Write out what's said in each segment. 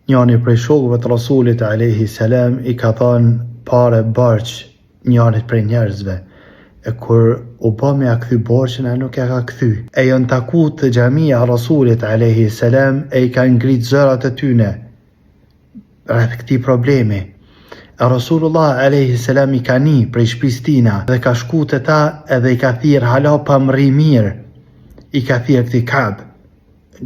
Njani prej shokëve të Rasulit alayhi salam i ka thënë pare borç njanit prej njerëzve. E kur u bë me a kthy borçin, a nuk e ka kthy. E janë taku të xhamia Rasulit alayhi salam e i ka ngrit zërat e tyne rreth këtij problemi. Rasulullah alayhi salam i ka ni prej shtëpisë tina dhe ka shku te ta edhe i ka thirr hala pa mri mirë. I ka thirr këtij Ka'b,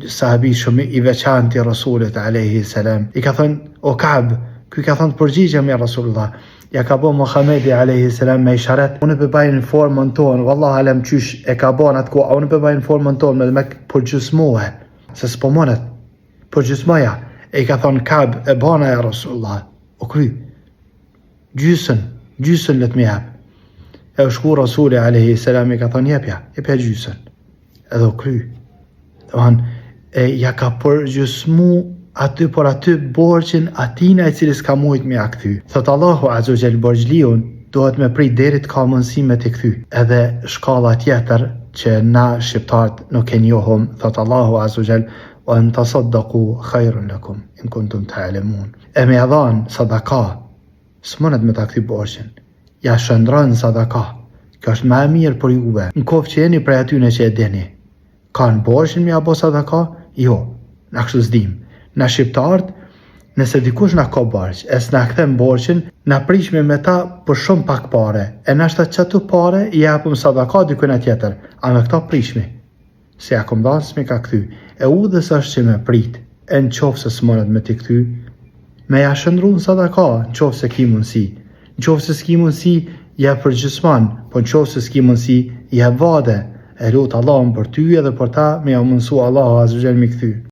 sahabi shumë i veçantë i Rasulit alayhi salam. I ka thënë: "O Ka'b", ky ka thënë: "Përgjigjem ja Rasulullah." Ja ka bo Muhamedi alayhi salam me isharet: "Unë po bëj në formën tonë, vallahi alem qysh e ka bën atko, unë po bëj në formën tonë me përgjysmohe, se s'po monet. Përgjysmoja." E ka thënë Ka'b: "E bana ja Rasulullah." O kry gjysën let me jap. E u shku Rasuli alayhi salam i ka thënë: "Jepja gjysën." Edhe u kry. Ja ka përgjysmu aty por aty borxhin atina i cili s'ka mujt me a kthy. Thot Allahu azza jall borxhliun duhet me prit deri të ka mundësi me t'i kthy. Edhe shkalla tjetër që na shqiptarët nuk e njohum, thot Allahu azza jall: "Wa an tasaddaqu khairun lakum in kuntum ta'lamun." E me dhon sadaka, s'monet me ta kthy borxhin. Ja shëndron sadaka. Kjo është më e mirë për juve. Në kohë që jeni prej atyne që e dini, kanë borxhin me ja bo sadaka? Jo, na kështu s'dim. Na shqiptarët, nëse dikush na ka borx, e s'na kthem borxhin, na prishme me ta për shumë pak pare. E nashta çatu pare i japim sadaka dikujna tjetër, a me këta prishmi. Se ja kom dhënë s'mi ka kthy. E udhës është që me prit. E në qofë se s'monet me t'i kthy, me ja shëndru në sadaka, në qofë se ki mundësi. Në qofë se s'ki mundësi, ja përgjysman, po në qofë se s'ki mundësi, ja vade. E lutë Allahun për ty edhe për ta, me ja mundësu Allahu azza wa jall mi kthy.